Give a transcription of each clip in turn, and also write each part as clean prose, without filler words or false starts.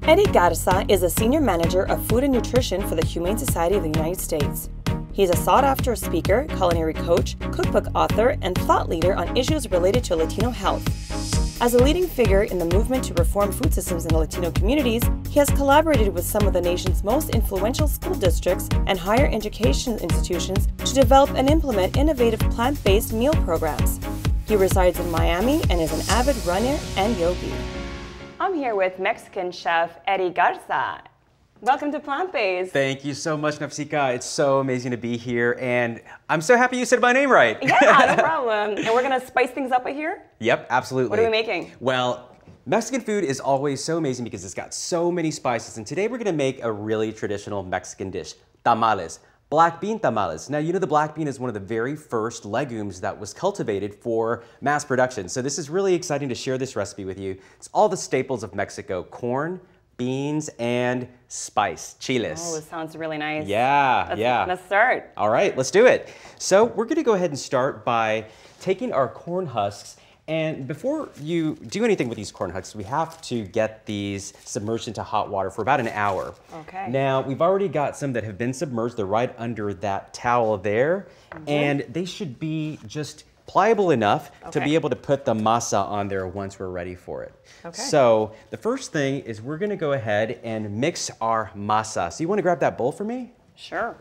Eddie Garza is a senior manager of food and nutrition for the Humane Society of the United States. He is a sought-after speaker, culinary coach, cookbook author, and thought leader on issues related to Latino health. As a leading figure in the movement to reform food systems in the Latino communities, he has collaborated with some of the nation's most influential school districts and higher education institutions to develop and implement innovative plant-based meal programs. He resides in Miami and is an avid runner and yogi. I'm here with Mexican chef Eddie Garza. Welcome to Plant-Based. Thank you so much, Nafsika. It's so amazing to be here, and I'm so happy you said my name right. Yeah, no problem. And we're gonna spice things up here? Yep, absolutely. What are we making? Well, Mexican food is always so amazing because it's got so many spices, and today we're gonna make a really traditional Mexican dish, tamales. Black bean tamales. Now, you know the black bean is one of the very first legumes that was cultivated for mass production. So this is really exciting to share this recipe with you. It's all the staples of Mexico: corn, beans, and spice, chiles. Oh, it sounds really nice. Yeah. Let's start. All right, let's do it. So we're gonna go ahead and start by taking our corn husks. And before you do anything with these corn husks, we have to get these submerged into hot water for about an hour. Okay. Now, we've already got some that have been submerged. They're right under that towel there. And they should be just pliable enough to be able to put the masa on there once we're ready for it. Okay. So the first thing is we're gonna go ahead and mix our masa. So you wanna grab that bowl for me? Sure.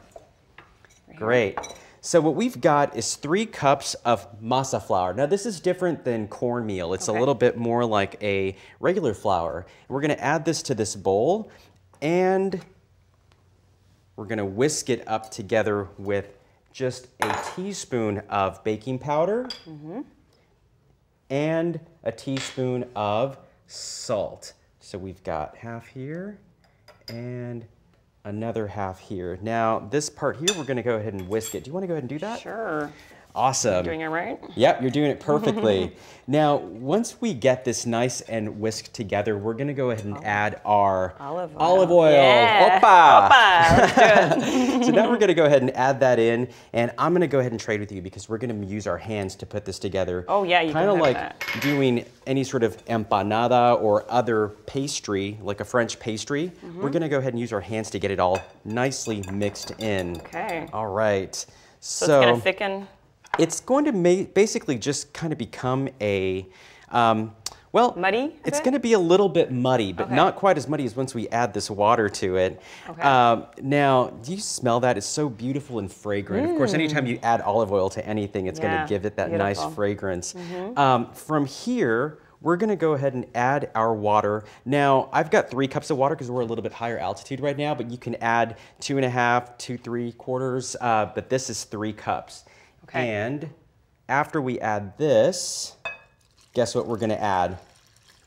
Great. So what we've got is 3 cups of masa flour. Now this is different than cornmeal. It's a little bit more like a regular flour. And we're gonna add this to this bowl, and we're gonna whisk it up together with just a teaspoon of baking powder and a teaspoon of salt. So we've got half here and another half here. Now, this part here, we're gonna go ahead and whisk it. Do you wanna go ahead and do that? Sure. Awesome. You're doing it right? Yep, you're doing it perfectly. Now, once we get this nice and whisked together, we're gonna go ahead and add our olive oil. Yeah. Opa! Let's do it. So now we're gonna go ahead and add that in, and I'm gonna go ahead and trade with you because we're gonna use our hands to put this together. Oh yeah, you kind of like that. doing any sort of empanada or other pastry, like a French pastry. We're gonna go ahead and use our hands to get it all nicely mixed in. Okay. All right. So it's gonna thicken? It's going to basically just kind of become a, well, muddy? It's going to be a little bit muddy, but not quite as muddy as once we add this water to it. Okay. Now, do you smell that? It's so beautiful and fragrant. Of course, anytime you add olive oil to anything, it's going to give it that nice fragrance. From here, we're gonna go ahead and add our water. Now, I've got 3 cups of water because we're a little bit higher altitude right now, but you can add 2.5, 2 3/4, but this is 3 cups. Okay. And after we add this, guess what we're gonna add?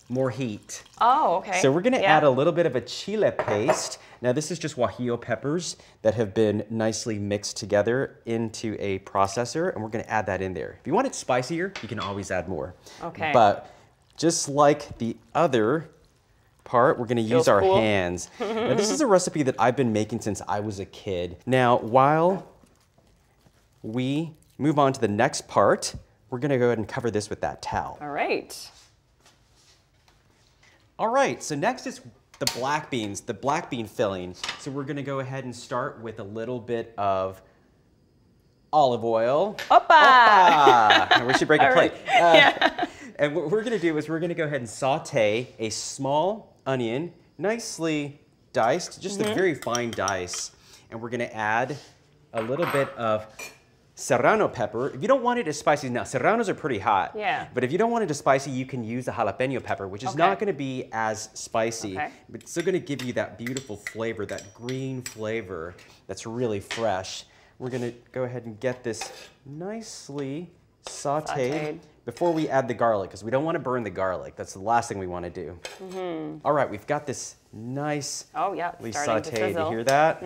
More heat. Oh, okay. So we're gonna add a little bit of a chile paste. Now this is just guajillo peppers that have been nicely mixed together into a processor, and we're gonna add that in there. If you want it spicier, you can always add more. Okay. But just like the other part, we're gonna use our hands. Now this is a recipe that I've been making since I was a kid. Now, while we move on to the next part, we're gonna go ahead and cover this with that towel. All right. All right, so next is the black beans, the black bean filling. So we're gonna go ahead and start with a little bit of olive oil. Opa! We should break a plate. And what we're gonna do is we're gonna go ahead and saute a small onion, nicely diced, just a very fine dice. And we're gonna add a little bit of serrano pepper. If you don't want it as spicy, now serranos are pretty hot. Yeah. But if you don't want it as spicy, you can use the jalapeno pepper, which is not gonna be as spicy, but it's still gonna give you that beautiful flavor, that green flavor that's really fresh. We're gonna go ahead and get this nicely sauteed before we add the garlic, because we don't wanna burn the garlic. That's the last thing we wanna do. All right, we've got this nice sauteed. You hear that?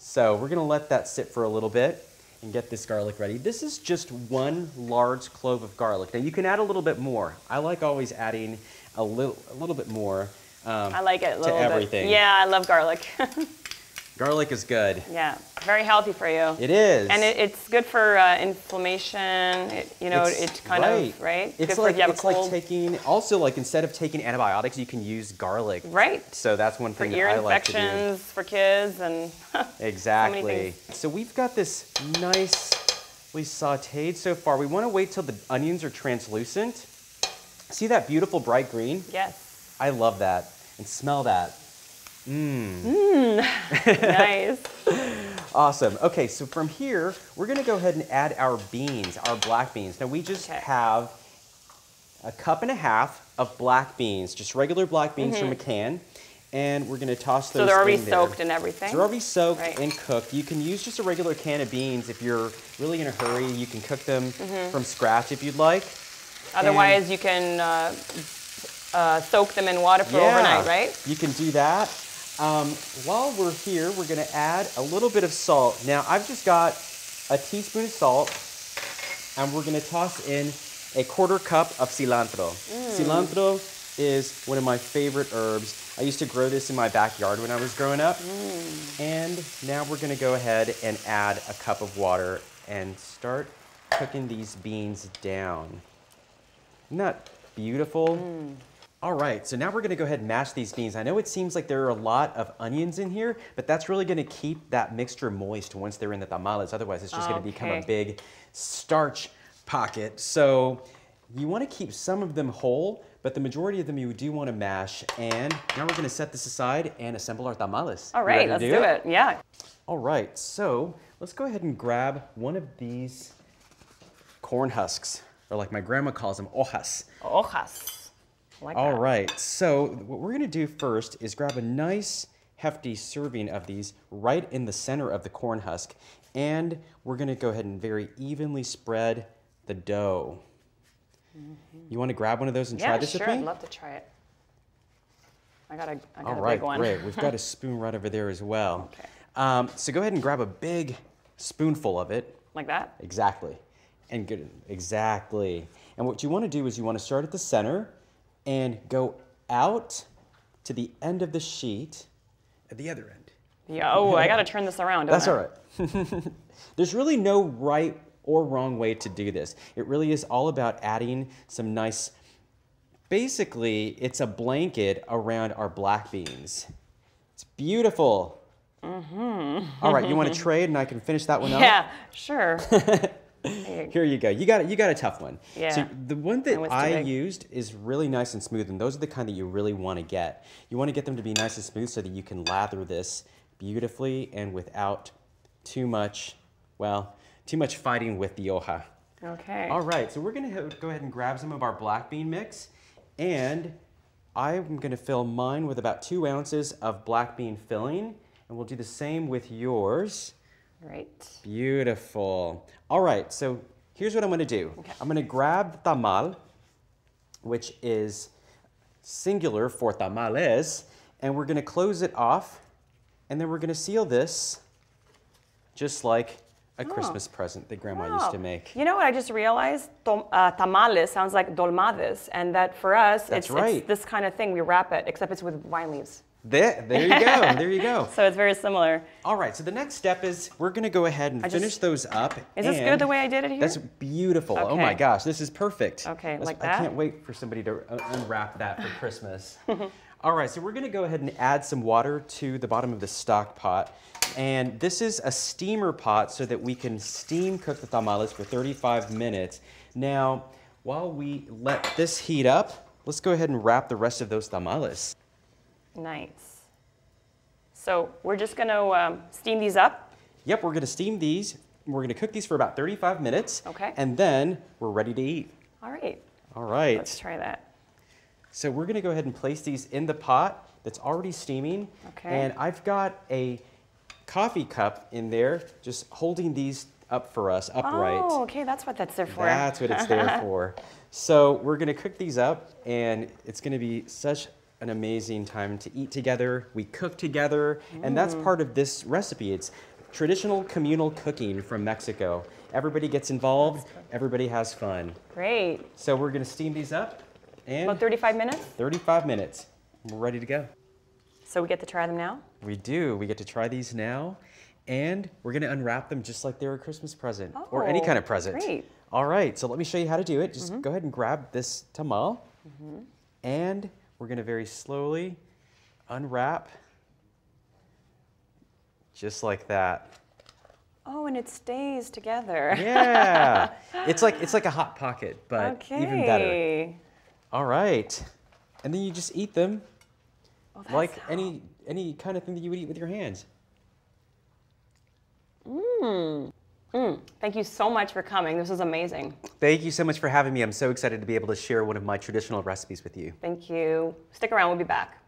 So we're gonna let that sit for a little bit and get this garlic ready. This is just 1 large clove of garlic. Now you can add a little bit more. I like always adding a little bit more I like it a little to everything. bit. Yeah, I love garlic. Garlic is good. Yeah, very healthy for you. It is. And it's good for inflammation. It's kind of, right? It's good like, for if you have it's a cold. like taking, also like instead of taking antibiotics, you can use garlic. Right. So that's one thing for that I like to do. ear infections, for kids, and exactly. So we've got this nicely sauteed so far. We want to wait till the onions are translucent. See that beautiful bright green? Yes. I love that. And smell that. Nice. Awesome. Okay, so from here, we're going to go ahead and add our beans, our black beans. Now, we just have 1.5 cups of black beans, just regular black beans from a can. And we're going to toss those in there. So they're already soaked and everything? So they're already soaked and cooked. You can use just a regular can of beans if you're really in a hurry. You can cook them from scratch if you'd like. Otherwise, you can soak them in water for overnight, right? You can do that. While we're here, we're going to add a little bit of salt. Now, I've just got a teaspoon of salt, and we're going to toss in a 1/4 cup of cilantro. Cilantro is one of my favorite herbs. I used to grow this in my backyard when I was growing up. And now we're going to go ahead and add a cup of water and start cooking these beans down. Isn't that beautiful? All right, so now we're gonna go ahead and mash these beans. I know it seems like there are a lot of onions in here, but that's really gonna keep that mixture moist once they're in the tamales. Otherwise, it's just gonna become a big starch pocket. So you wanna keep some of them whole, but the majority of them you do wanna mash. And now we're gonna set this aside and assemble our tamales. All right, let's do it, yeah. All right, so let's go ahead and grab one of these corn husks, or like my grandma calls them, hojas. Hojas. Like All right, so what we're gonna do first is grab a nice hefty serving of these right in the center of the corn husk, and we're gonna go ahead and very evenly spread the dough. You wanna grab one of those and try this with me? Yeah, sure, I'd love to try it. I got a big one. Great, we've got a spoon right over there as well. Okay. So go ahead and grab a big spoonful of it. Like that? Exactly, and good, exactly. And what you wanna do is you wanna start at the center, and go out to the end of the sheet at the other end. Yeah, oh, I gotta turn this around, don't I? That's all right. There's really no right or wrong way to do this. It really is all about adding some nice, basically, it's a blanket around our black beans. It's beautiful. All right, you want to trade and I can finish that one up? Yeah, sure. Here you go. You got a tough one. Yeah. So the one that I used is really nice and smooth, and those are the kind that you really want to get. You want to get them to be nice and smooth so that you can lather this beautifully and without too much fighting with the hoja. Okay. All right, so we're going to go ahead and grab some of our black bean mix, and I'm going to fill mine with about 2 ounces of black bean filling, and we'll do the same with yours. Great. Beautiful. All right, so here's what I'm gonna do. Okay. I'm gonna grab the tamal, which is singular for tamales, and we're gonna close it off, and then we're gonna seal this just like a Christmas present that Grandma used to make. You know what I just realized? Tamales sounds like dolmades, and that for us, it's this kind of thing. We wrap it, except it's with wine leaves. There you go, there you go. So it's very similar. All right, so the next step is we're gonna go ahead and finish those up. Is this good the way I did it here? That's beautiful. Okay. Oh my gosh, this is perfect. Okay, like that? I can't wait for somebody to unwrap that for Christmas. All right, so we're gonna go ahead and add some water to the bottom of the stock pot. And this is a steamer pot so that we can steam cook the tamales for 35 minutes. Now, while we let this heat up, let's go ahead and wrap the rest of those tamales. Nice. So we're just going to steam these up? Yep, we're going to steam these. We're going to cook these for about 35 minutes. Okay. And then we're ready to eat. All right. All right. Let's try that. So we're going to go ahead and place these in the pot that's already steaming. Okay. And I've got a coffee cup in there just holding these up for us, upright. Oh, okay, that's what that's there for. That's what it's there for. So we're going to cook these up, and it's going to be such an amazing time to eat together. We cook together, and that's part of this recipe. It's traditional communal cooking from Mexico. Everybody gets involved, everybody has fun. Great. So we're gonna steam these up, and about 35 minutes? 35 minutes. We're ready to go. So we get to try them now? We do. We get to try these now. And we're going to unwrap them just like they're a Christmas present or any kind of present. Great. All right, so let me show you how to do it. Just go ahead and grab this tamal. And we're going to very slowly unwrap just like that. Oh, and it stays together. Yeah. It's like a Hot Pocket, but even better. All right. And then you just eat them like any kind of thing that you would eat with your hands. Thank you so much for coming. This was amazing. Thank you so much for having me. I'm so excited to be able to share one of my traditional recipes with you. Thank you. Stick around. We'll be back.